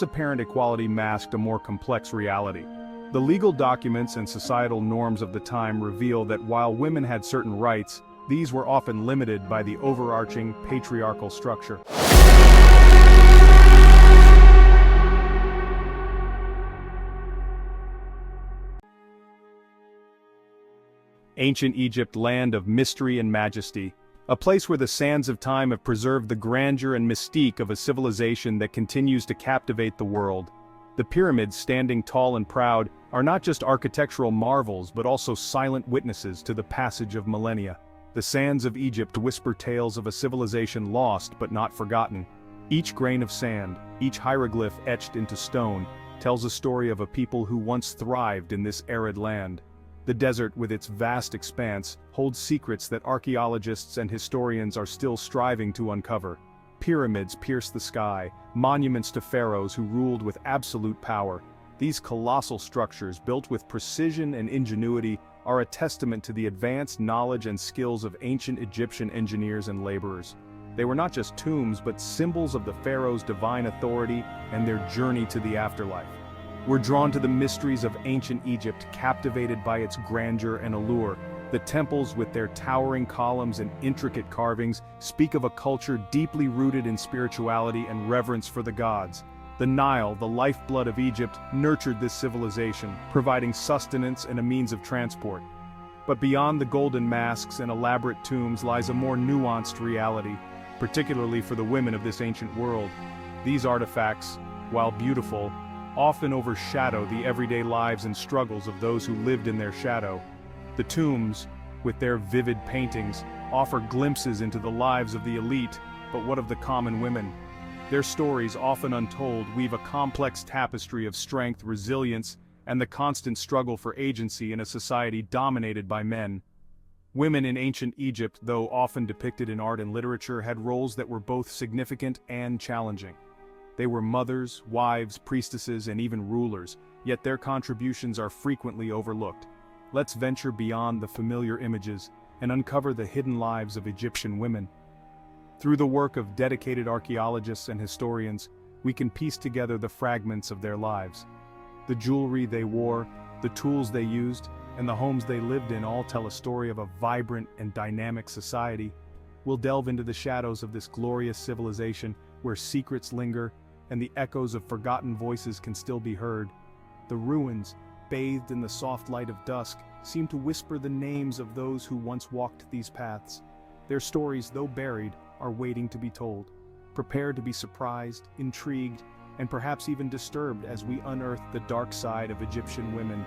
Apparent equality masked a more complex reality. The legal documents and societal norms of the time reveal that while women had certain rights, these were often limited by the overarching patriarchal structure. Ancient Egypt, land of mystery and majesty, a place where the sands of time have preserved the grandeur and mystique of a civilization that continues to captivate the world. The pyramids, standing tall and proud, are not just architectural marvels but also silent witnesses to the passage of millennia. The sands of Egypt whisper tales of a civilization lost but not forgotten. Each grain of sand, each hieroglyph etched into stone, tells a story of a people who once thrived in this arid land. The desert, with its vast expanse, holds secrets that archaeologists and historians are still striving to uncover. Pyramids pierce the sky, monuments to pharaohs who ruled with absolute power. These colossal structures, built with precision and ingenuity, are a testament to the advanced knowledge and skills of ancient Egyptian engineers and laborers. They were not just tombs but symbols of the pharaohs' divine authority and their journey to the afterlife. We're drawn to the mysteries of ancient Egypt, captivated by its grandeur and allure. The temples, with their towering columns and intricate carvings, speak of a culture deeply rooted in spirituality and reverence for the gods. The Nile, the lifeblood of Egypt, nurtured this civilization, providing sustenance and a means of transport. But beyond the golden masks and elaborate tombs lies a more nuanced reality, particularly for the women of this ancient world. These artifacts, while beautiful, often overshadow the everyday lives and struggles of those who lived in their shadow. The tombs, with their vivid paintings, offer glimpses into the lives of the elite, but what of the common women? Their stories, often untold, weave a complex tapestry of strength, resilience, and the constant struggle for agency in a society dominated by men. Women in ancient Egypt, though often depicted in art and literature, had roles that were both significant and challenging. They were mothers, wives, priestesses, and even rulers, yet their contributions are frequently overlooked. Let's venture beyond the familiar images and uncover the hidden lives of Egyptian women. Through the work of dedicated archaeologists and historians, we can piece together the fragments of their lives. The jewelry they wore, the tools they used, and the homes they lived in all tell a story of a vibrant and dynamic society. We'll delve into the shadows of this glorious civilization, where secrets linger and the echoes of forgotten voices can still be heard. The ruins, bathed in the soft light of dusk, seem to whisper the names of those who once walked these paths. Their stories, though buried, are waiting to be told. Prepare to be surprised, intrigued, and perhaps even disturbed as we unearth the dark side of Egyptian women.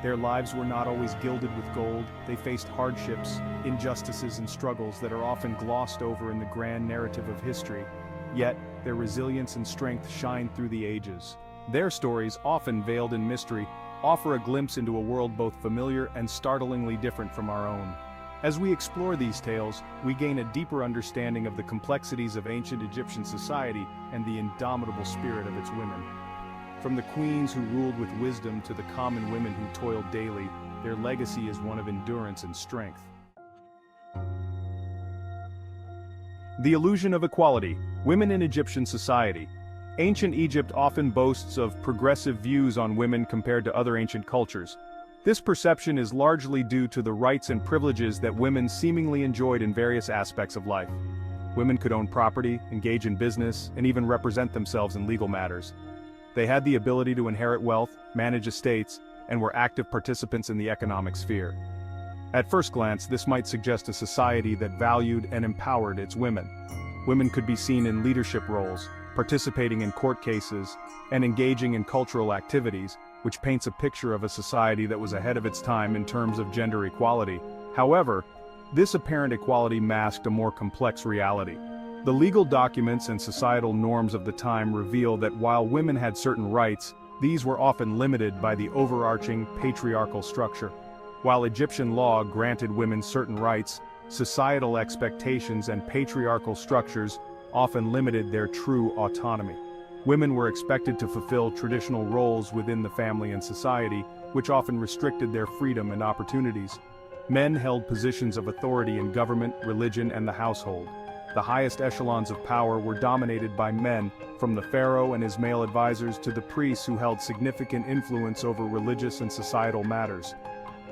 Their lives were not always gilded with gold. They faced hardships, injustices, and struggles that are often glossed over in the grand narrative of history. Yet, their resilience and strength shine through the ages. Their stories, often veiled in mystery, offer a glimpse into a world both familiar and startlingly different from our own. As we explore these tales, we gain a deeper understanding of the complexities of ancient Egyptian society and the indomitable spirit of its women. From the queens who ruled with wisdom to the common women who toiled daily, their legacy is one of endurance and strength. The illusion of equality, women in Egyptian society. Ancient Egypt often boasts of progressive views on women compared to other ancient cultures. This perception is largely due to the rights and privileges that women seemingly enjoyed in various aspects of life. Women could own property, engage in business, and even represent themselves in legal matters. They had the ability to inherit wealth, manage estates, and were active participants in the economic sphere. At first glance, this might suggest a society that valued and empowered its women. Women could be seen in leadership roles, participating in court cases, and engaging in cultural activities, which paints a picture of a society that was ahead of its time in terms of gender equality. However, this apparent equality masked a more complex reality. The legal documents and societal norms of the time reveal that while women had certain rights, these were often limited by the overarching patriarchal structure. While Egyptian law granted women certain rights, societal expectations and patriarchal structures often limited their true autonomy. Women were expected to fulfill traditional roles within the family and society, which often restricted their freedom and opportunities. Men held positions of authority in government, religion, and the household. The highest echelons of power were dominated by men, from the pharaoh and his male advisors to the priests who held significant influence over religious and societal matters.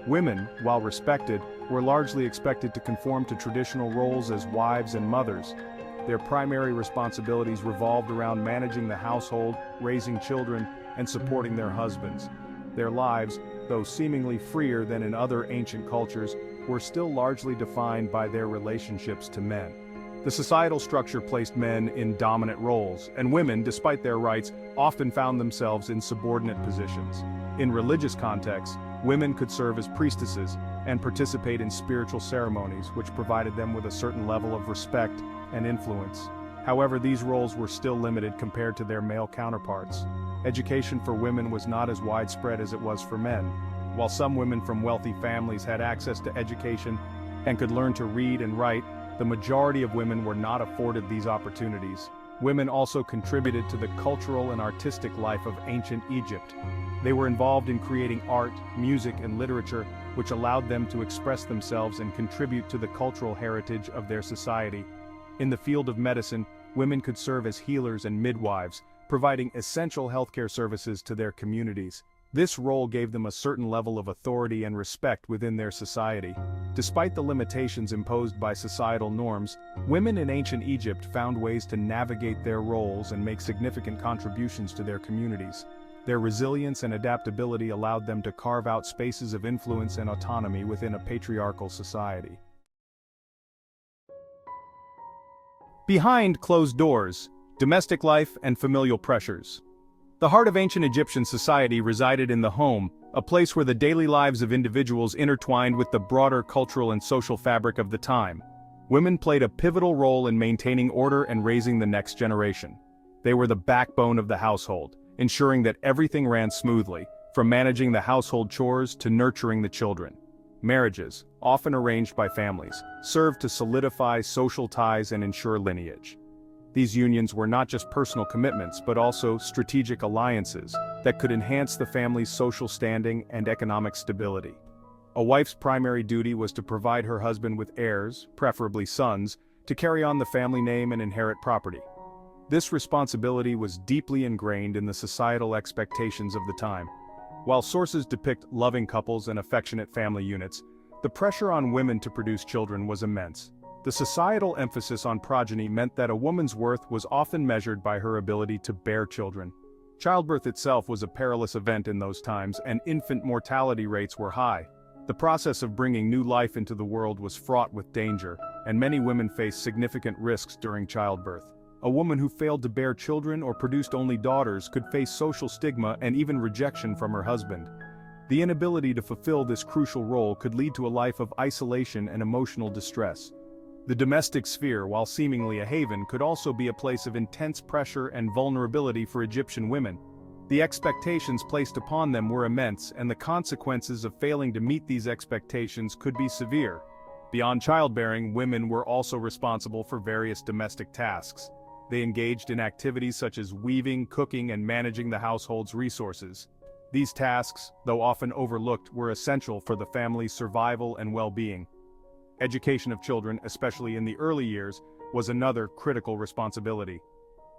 Women, while respected, were largely expected to conform to traditional roles as wives and mothers. Their primary responsibilities revolved around managing the household, raising children, and supporting their husbands. Their lives, though seemingly freer than in other ancient cultures, were still largely defined by their relationships to men. The societal structure placed men in dominant roles, and women, despite their rights, often found themselves in subordinate positions. In religious contexts, women could serve as priestesses and participate in spiritual ceremonies, which provided them with a certain level of respect and influence. However, these roles were still limited compared to their male counterparts. Education for women was not as widespread as it was for men. While some women from wealthy families had access to education and could learn to read and write, the majority of women were not afforded these opportunities. Women also contributed to the cultural and artistic life of ancient Egypt. They were involved in creating art, music, and literature, which allowed them to express themselves and contribute to the cultural heritage of their society. In the field of medicine, women could serve as healers and midwives, providing essential healthcare services to their communities. This role gave them a certain level of authority and respect within their society. Despite the limitations imposed by societal norms, women in ancient Egypt found ways to navigate their roles and make significant contributions to their communities. Their resilience and adaptability allowed them to carve out spaces of influence and autonomy within a patriarchal society. Behind closed doors, domestic life and familial pressures. The heart of ancient Egyptian society resided in the home, a place where the daily lives of individuals intertwined with the broader cultural and social fabric of the time. Women played a pivotal role in maintaining order and raising the next generation. They were the backbone of the household, ensuring that everything ran smoothly, from managing the household chores to nurturing the children. Marriages, often arranged by families, served to solidify social ties and ensure lineage. These unions were not just personal commitments but also strategic alliances that could enhance the family's social standing and economic stability. A wife's primary duty was to provide her husband with heirs, preferably sons, to carry on the family name and inherit property. This responsibility was deeply ingrained in the societal expectations of the time. While sources depict loving couples and affectionate family units, the pressure on women to produce children was immense. The societal emphasis on progeny meant that a woman's worth was often measured by her ability to bear children. Childbirth itself was a perilous event in those times, and infant mortality rates were high. The process of bringing new life into the world was fraught with danger, and many women faced significant risks during childbirth. A woman who failed to bear children or produced only daughters could face social stigma and even rejection from her husband. The inability to fulfill this crucial role could lead to a life of isolation and emotional distress. The domestic sphere, while seemingly a haven, could also be a place of intense pressure and vulnerability for Egyptian women. The expectations placed upon them were immense, and the consequences of failing to meet these expectations could be severe. Beyond childbearing, women were also responsible for various domestic tasks. They engaged in activities such as weaving, cooking, and managing the household's resources. These tasks, though often overlooked, were essential for the family's survival and well-being. Education of children, especially in the early years, was another critical responsibility.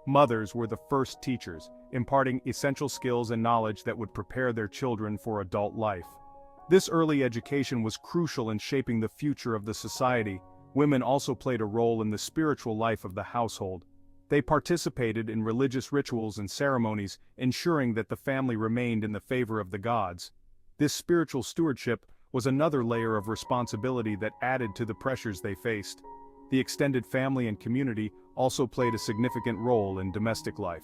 Mothers were the first teachers, imparting essential skills and knowledge that would prepare their children for adult life. This early education was crucial in shaping the future of the society. Women also played a role in the spiritual life of the household. They participated in religious rituals and ceremonies, ensuring that the family remained in the favor of the gods. This spiritual stewardship was another layer of responsibility that added to the pressures they faced. The extended family and community also played a significant role in domestic life.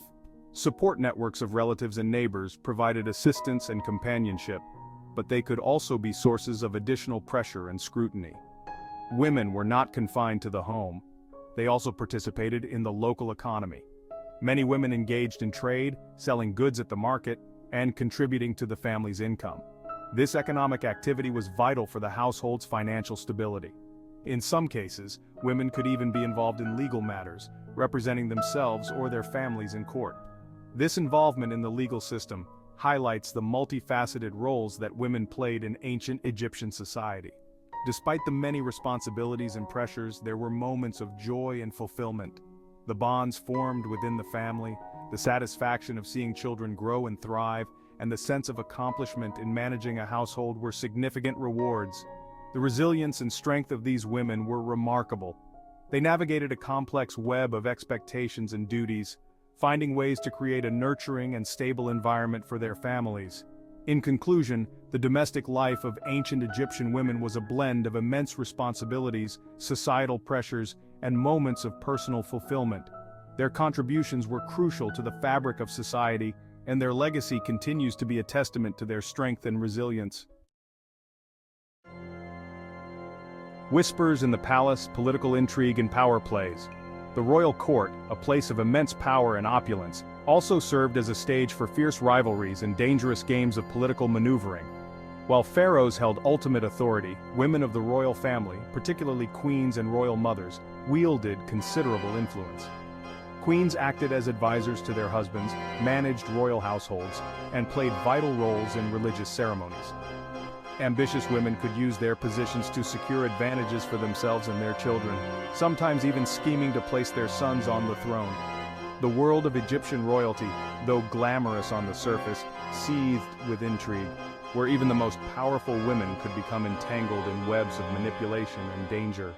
Support networks of relatives and neighbors provided assistance and companionship, but they could also be sources of additional pressure and scrutiny. Women were not confined to the home. They also participated in the local economy. Many women engaged in trade, selling goods at the market, and contributing to the family's income. This economic activity was vital for the household's financial stability. In some cases, women could even be involved in legal matters, representing themselves or their families in court. This involvement in the legal system highlights the multifaceted roles that women played in ancient Egyptian society. Despite the many responsibilities and pressures, there were moments of joy and fulfillment. The bonds formed within the family, the satisfaction of seeing children grow and thrive, and the sense of accomplishment in managing a household were significant rewards. The resilience and strength of these women were remarkable. They navigated a complex web of expectations and duties, finding ways to create a nurturing and stable environment for their families. In conclusion, the domestic life of ancient Egyptian women was a blend of immense responsibilities, societal pressures, and moments of personal fulfillment. Their contributions were crucial to the fabric of society, and their legacy continues to be a testament to their strength and resilience. Whispers in the palace, political intrigue and power plays. The royal court, a place of immense power and opulence, also served as a stage for fierce rivalries and dangerous games of political maneuvering. While pharaohs held ultimate authority, women of the royal family, particularly queens and royal mothers, wielded considerable influence. Queens acted as advisors to their husbands, managed royal households, and played vital roles in religious ceremonies. Ambitious women could use their positions to secure advantages for themselves and their children, sometimes even scheming to place their sons on the throne. The world of Egyptian royalty, though glamorous on the surface, seethed with intrigue, where even the most powerful women could become entangled in webs of manipulation and danger.